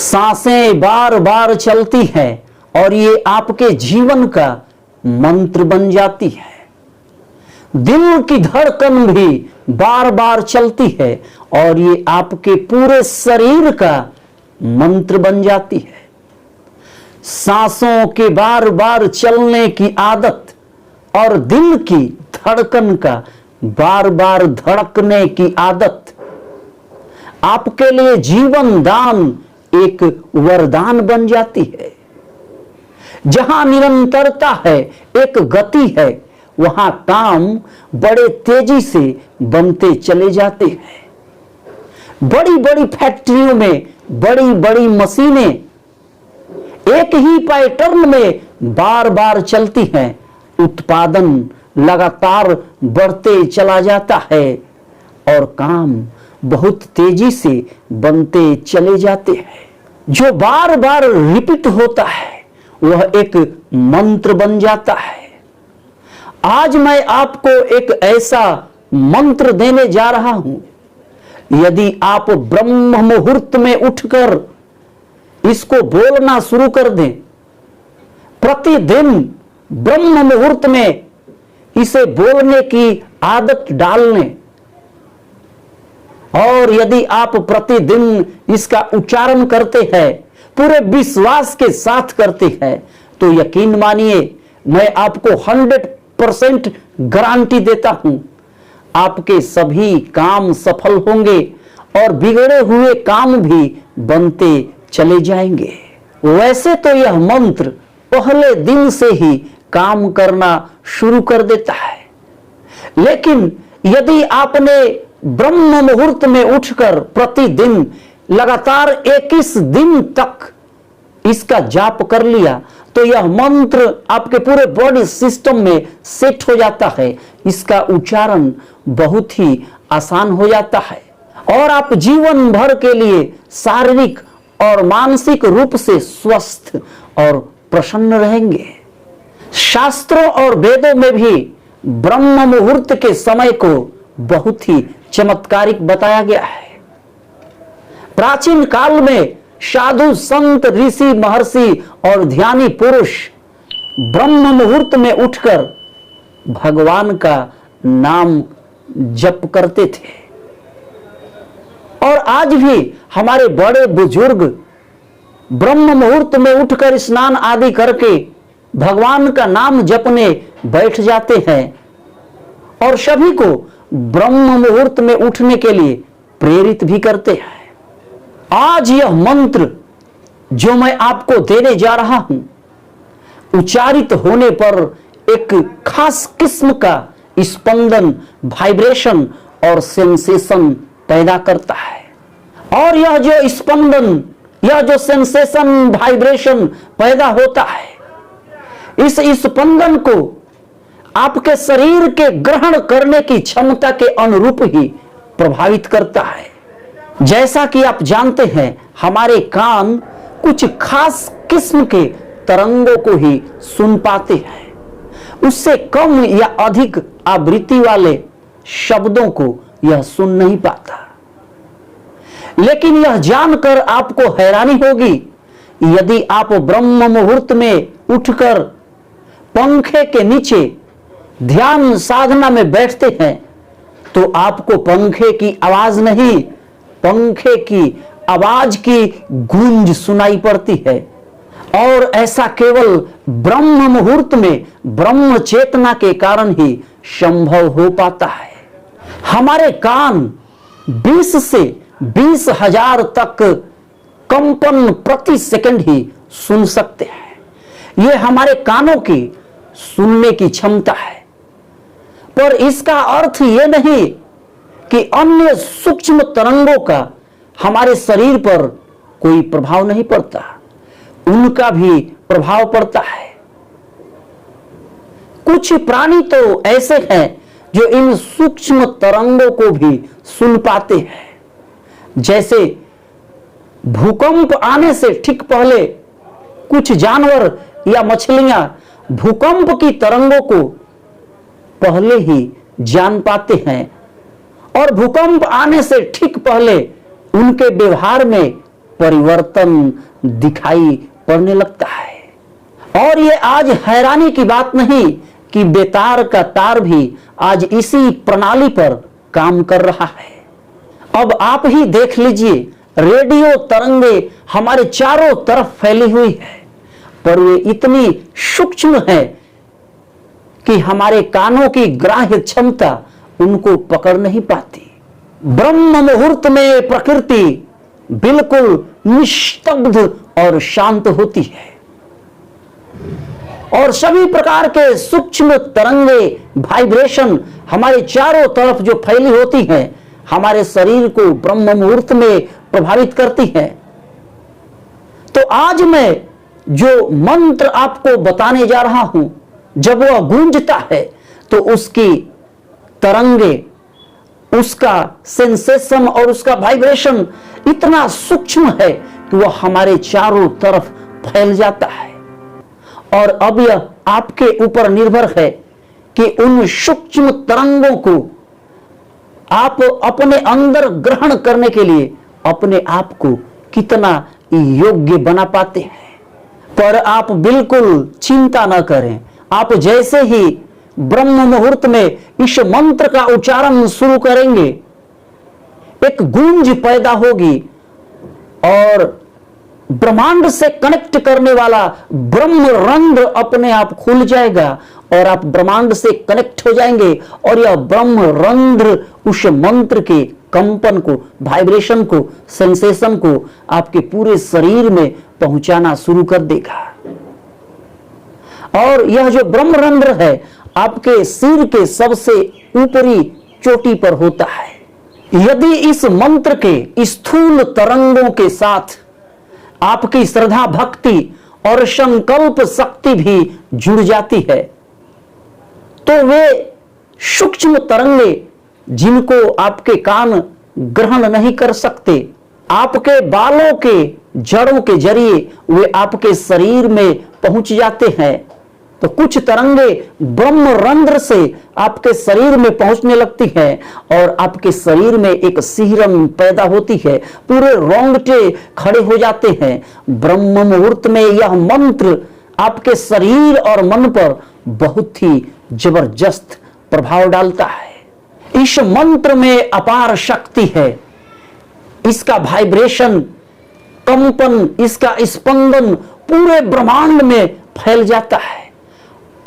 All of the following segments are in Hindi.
सांसें बार बार चलती हैं और ये आपके जीवन का मंत्र बन जाती है। दिल की धड़कन भी बार बार चलती है और ये आपके पूरे शरीर का मंत्र बन जाती है। सांसों के बार बार चलने की आदत और दिल की धड़कन का बार बार धड़कने की आदत आपके लिए जीवन दान एक वरदान बन जाती है। जहां निरंतरता है, एक गति है, वहां काम बड़े तेजी से बनते चले जाते हैं। बड़ी बड़ी फैक्ट्रियों में बड़ी बड़ी मशीनें एक ही पैटर्न में बार बार चलती हैं। उत्पादन लगातार बढ़ते चला जाता है और काम बहुत तेजी से बनते चले जाते हैं। जो बार बार रिपीट होता है वह एक मंत्र बन जाता है। आज मैं आपको एक ऐसा मंत्र देने जा रहा हूं। यदि आप ब्रह्म मुहूर्त में उठकर इसको बोलना शुरू कर दें, प्रतिदिन ब्रह्म मुहूर्त में इसे बोलने की आदत डाल लें और यदि आप प्रतिदिन इसका उच्चारण करते हैं, पूरे विश्वास के साथ करते हैं, तो यकीन मानिए मैं आपको 100% गारंटी देता हूं, आपके सभी काम सफल होंगे और बिगड़े हुए काम भी बनते चले जाएंगे। वैसे तो यह मंत्र पहले दिन से ही काम करना शुरू कर देता है, लेकिन यदि आपने ब्रह्म मुहूर्त में उठकर प्रतिदिन लगातार 21 दिन तक इसका जाप कर लिया तो यह मंत्र आपके पूरे बॉडी सिस्टम में सेट हो जाता है। इसका उच्चारण बहुत ही आसान हो जाता है और आप जीवन भर के लिए शारीरिक और मानसिक रूप से स्वस्थ और प्रसन्न रहेंगे। शास्त्रों और वेदों में भी ब्रह्म मुहूर्त के समय को बहुत ही चमत्कारिक बताया गया है। प्राचीन काल में साधु संत ऋषि महर्षि और ध्यानी पुरुष ब्रह्म मुहूर्त में उठकर भगवान का नाम जप करते थे और आज भी हमारे बड़े बुजुर्ग ब्रह्म मुहूर्त में उठकर स्नान आदि करके भगवान का नाम जपने बैठ जाते हैं और सभी को ब्रह्म मुहूर्त में उठने के लिए प्रेरित भी करते हैं। आज यह मंत्र जो मैं आपको देने जा रहा हूं, उच्चारित होने पर एक खास किस्म का स्पंदन, वाइब्रेशन और सेंसेशन पैदा करता है और यह जो स्पंदन, यह जो सेंसेशन, वाइब्रेशन पैदा होता है, इस स्पंदन को आपके शरीर के ग्रहण करने की क्षमता के अनुरूप ही प्रभावित करता है। जैसा कि आप जानते हैं, हमारे कान कुछ खास किस्म के तरंगों को ही सुन पाते हैं, उससे कम या अधिक आवृत्ति वाले शब्दों को यह सुन नहीं पाता। लेकिन यह जानकर आपको हैरानी होगी, यदि आप ब्रह्म मुहूर्त में उठकर पंखे के नीचे ध्यान साधना में बैठते हैं तो आपको पंखे की आवाज नहीं, पंखे की आवाज की गूंज सुनाई पड़ती है और ऐसा केवल ब्रह्म मुहूर्त में ब्रह्म चेतना के कारण ही संभव हो पाता है। हमारे कान 20 से 20,000 तक कंपन प्रति सेकंड ही सुन सकते हैं। यह हमारे कानों की सुनने की क्षमता है, पर इसका अर्थ यह नहीं कि अन्य सूक्ष्म तरंगों का हमारे शरीर पर कोई प्रभाव नहीं पड़ता, उनका भी प्रभाव पड़ता है। कुछ प्राणी तो ऐसे हैं जो इन सूक्ष्म तरंगों को भी सुन पाते हैं। जैसे भूकंप आने से ठीक पहले कुछ जानवर या मछलियां भूकंप की तरंगों को पहले ही जान पाते हैं और भूकंप आने से ठीक पहले उनके व्यवहार में परिवर्तन दिखाई पड़ने लगता है। और ये आज हैरानी की बात नहीं कि बेतार का तार भी आज इसी प्रणाली पर काम कर रहा है। अब आप ही देख लीजिए, रेडियो तरंगे हमारे चारों तरफ फैली हुई है, पर वे इतनी सूक्ष्म है कि हमारे कानों की ग्राह्य क्षमता उनको पकड़ नहीं पाती। ब्रह्म मुहूर्त में प्रकृति बिल्कुल निस्तब्ध और शांत होती है और सभी प्रकार के सूक्ष्म तरंगे, वाइब्रेशन हमारे चारों तरफ जो फैली होती हैं, हमारे शरीर को ब्रह्म मुहूर्त में प्रभावित करती हैं। तो आज मैं जो मंत्र आपको बताने जा रहा हूं, जब वह गूंजता है तो उसकी तरंगे, उसका सेंसेशन और उसका वाइब्रेशन इतना सूक्ष्म है कि वह हमारे चारों तरफ फैल जाता है। और अब यह आपके ऊपर निर्भर है कि उन सूक्ष्म तरंगों को आप अपने अंदर ग्रहण करने के लिए अपने आप को कितना योग्य बना पाते हैं। पर आप बिल्कुल चिंता न करें, आप जैसे ही ब्रह्म मुहूर्त में इस मंत्र का उच्चारण शुरू करेंगे, एक गूंज पैदा होगी और ब्रह्मांड से कनेक्ट करने वाला ब्रह्म रंध्र अपने आप खुल जाएगा और आप ब्रह्मांड से कनेक्ट हो जाएंगे और यह ब्रह्म रंध्र उस मंत्र के कंपन को, वाइब्रेशन को, सेंसेशन को आपके पूरे शरीर में पहुंचाना शुरू कर देगा। और यह जो ब्रह्म रंध्र है आपके सिर के सबसे ऊपरी चोटी पर होता है। यदि इस मंत्र के स्थूल तरंगों के साथ आपकी श्रद्धा, भक्ति और संकल्प शक्ति भी जुड़ जाती है, तो वे सूक्ष्म तरंगे जिनको आपके कान ग्रहण नहीं कर सकते, आपके बालों के जड़ों के जरिए वे आपके शरीर में पहुंच जाते हैं। तो कुछ तरंगे ब्रह्म रंध्र से आपके शरीर में पहुंचने लगती हैं और आपके शरीर में एक सिहरन पैदा होती है, पूरे रोंगटे खड़े हो जाते हैं। ब्रह्म मुहूर्त में यह मंत्र आपके शरीर और मन पर बहुत ही जबरदस्त प्रभाव डालता है। इस मंत्र में अपार शक्ति है, इसका वाइब्रेशन, कंपन, इसका स्पंदन पूरे ब्रह्मांड में फैल जाता है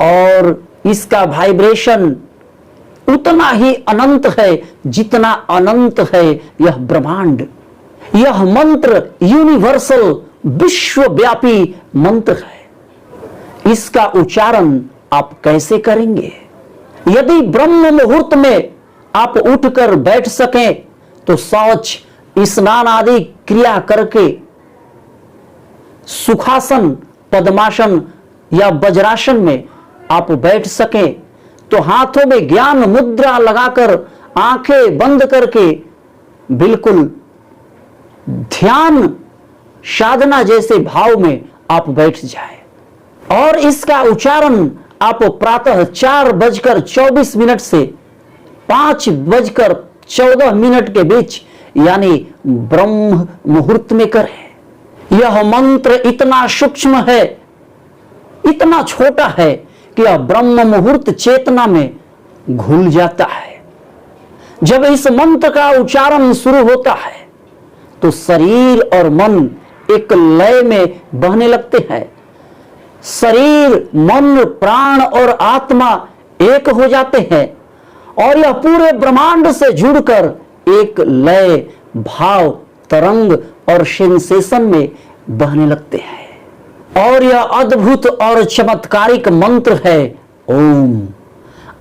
और इसका वाइब्रेशन उतना ही अनंत है जितना अनंत है यह ब्रह्मांड। यह मंत्र यूनिवर्सल, विश्वव्यापी मंत्र है। इसका उच्चारण आप कैसे करेंगे? यदि ब्रह्म मुहूर्त में आप उठकर बैठ सकें तो शौच, स्नान आदि क्रिया करके सुखासन, पद्मासन या वज्रासन में आप बैठ सकें तो हाथों में ज्ञान मुद्रा लगाकर, आंखें बंद करके बिल्कुल ध्यान साधना जैसे भाव में आप बैठ जाएं। और इसका उच्चारण आप प्रातः 4:24 से 5:14 के बीच यानी ब्रह्म मुहूर्त में करें। यह मंत्र इतना सूक्ष्म है, इतना छोटा है कि यह ब्रह्म मुहूर्त चेतना में घुल जाता है। जब इस मंत्र का उच्चारण शुरू होता है तो शरीर और मन एक लय में बहने लगते हैं। शरीर, मन, प्राण और आत्मा एक हो जाते हैं और यह पूरे ब्रह्मांड से जुड़कर एक लय, भाव, तरंग और सेंसेशन में बहने लगते हैं। और यह अद्भुत और चमत्कारिक मंत्र है ओम।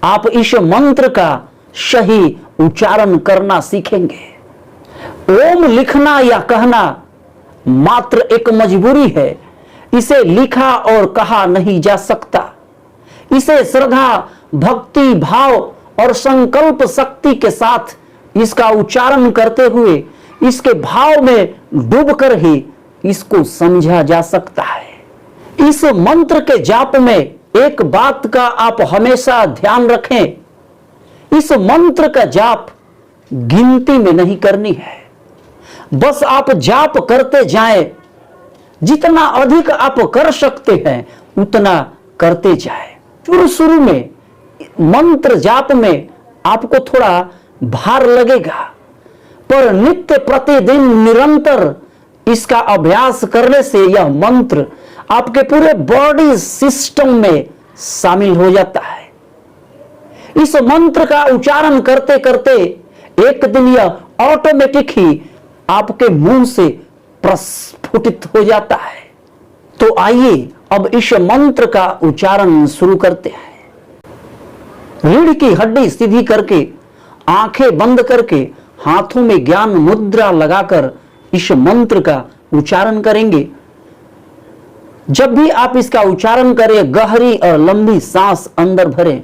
आप इस मंत्र का सही उच्चारण करना सीखेंगे। ओम लिखना या कहना मात्र एक मजबूरी है, इसे लिखा और कहा नहीं जा सकता। इसे श्रद्धा, भक्ति, भाव और संकल्प शक्ति के साथ इसका उच्चारण करते हुए इसके भाव में डूबकर ही इसको समझा जा सकता है। इस मंत्र के जाप में एक बात का आप हमेशा ध्यान रखें, इस मंत्र का जाप गिनती में नहीं करनी है। बस आप जाप करते जाएं, जितना अधिक आप कर सकते हैं उतना करते जाएं। शुरू शुरू में मंत्र जाप में आपको थोड़ा भार लगेगा, पर नित्य प्रतिदिन निरंतर इसका अभ्यास करने से यह मंत्र आपके पूरे बॉडी सिस्टम में शामिल हो जाता है। इस मंत्र का उच्चारण करते करते एक दिन यह ऑटोमेटिक ही आपके मुंह से प्रस्फुटित हो जाता है। तो आइए अब इस मंत्र का उच्चारण शुरू करते हैं। रीढ़ की हड्डी सीधी करके, आंखें बंद करके, हाथों में ज्ञान मुद्रा लगाकर इस मंत्र का उच्चारण करेंगे। जब भी आप इसका उच्चारण करें, गहरी और लंबी सांस अंदर भरें।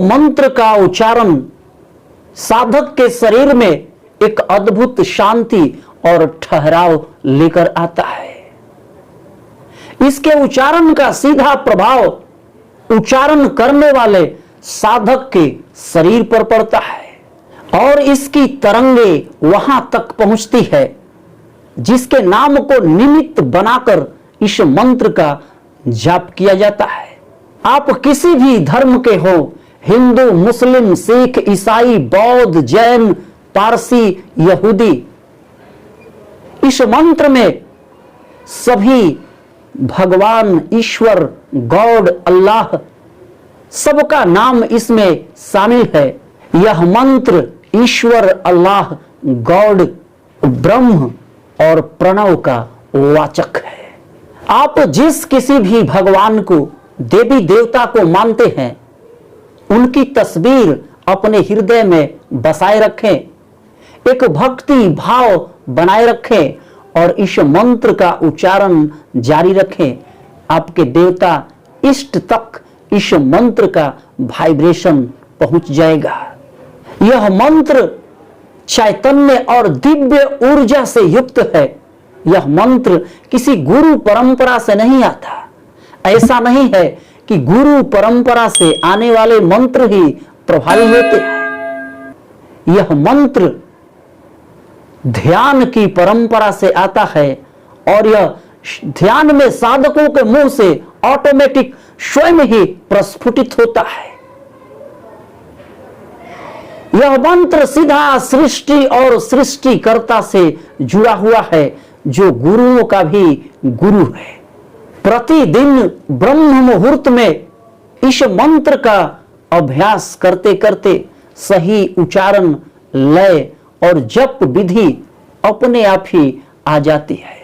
मंत्र का उच्चारण साधक के शरीर में एक अद्भुत शांति और ठहराव लेकर आता है। इसके उच्चारण का सीधा प्रभाव उच्चारण करने वाले साधक के शरीर पर पड़ता है और इसकी तरंगे वहां तक पहुंचती है जिसके नाम को निमित्त बनाकर इस मंत्र का जाप किया जाता है। आप किसी भी धर्म के हो, हिंदू, मुस्लिम, सिख, ईसाई, बौद्ध, जैन, पारसी, यहूदी, इस मंत्र में सभी भगवान, ईश्वर, गॉड, अल्लाह, सबका नाम इसमें शामिल है। यह मंत्र ईश्वर, अल्लाह, गॉड, ब्रह्म और प्रणव का वाचक है। आप जिस किसी भी भगवान को, देवी देवता को मानते हैं, उनकी तस्वीर अपने हृदय में बसाए रखें, एक भक्ति भाव बनाए रखें और इस मंत्र का उच्चारण जारी रखें। आपके देवता इष्ट तक इस मंत्र का वाइब्रेशन पहुंच जाएगा। यह मंत्र चैतन्य और दिव्य ऊर्जा से युक्त है। यह मंत्र किसी गुरु परंपरा से नहीं आता। ऐसा नहीं है कि गुरु परंपरा से आने वाले मंत्र ही प्रभावी होते हैं। यह मंत्र ध्यान की परंपरा से आता है और यह ध्यान में साधकों के मुंह से ऑटोमेटिक स्वयं ही प्रस्फुटित होता है। यह मंत्र सीधा सृष्टि और सृष्टिकर्ता से जुड़ा हुआ है, जो गुरुओं का भी गुरु है। प्रतिदिन ब्रह्म मुहूर्त में इस मंत्र का अभ्यास करते करते सही उच्चारण, लय और जप विधि अपने आप ही आ जाती है।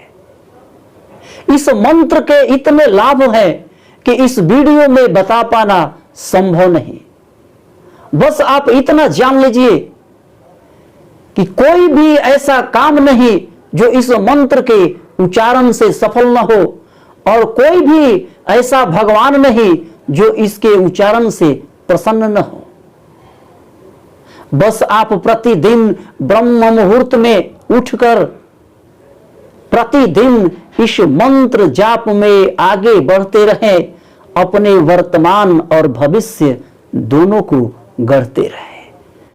इस मंत्र के इतने लाभ हैं कि इस वीडियो में बता पाना संभव नहीं। बस आप इतना जान लीजिए कि कोई भी ऐसा काम नहीं जो इस मंत्र के उच्चारण से सफल न हो, और कोई भी ऐसा भगवान नहीं जो इसके उच्चारण से प्रसन्न न हो। बस आप प्रतिदिन ब्रह्म मुहूर्त में उठकर प्रतिदिन इस मंत्र जाप में आगे बढ़ते रहें, अपने वर्तमान और भविष्य दोनों को गढ़ते रहें।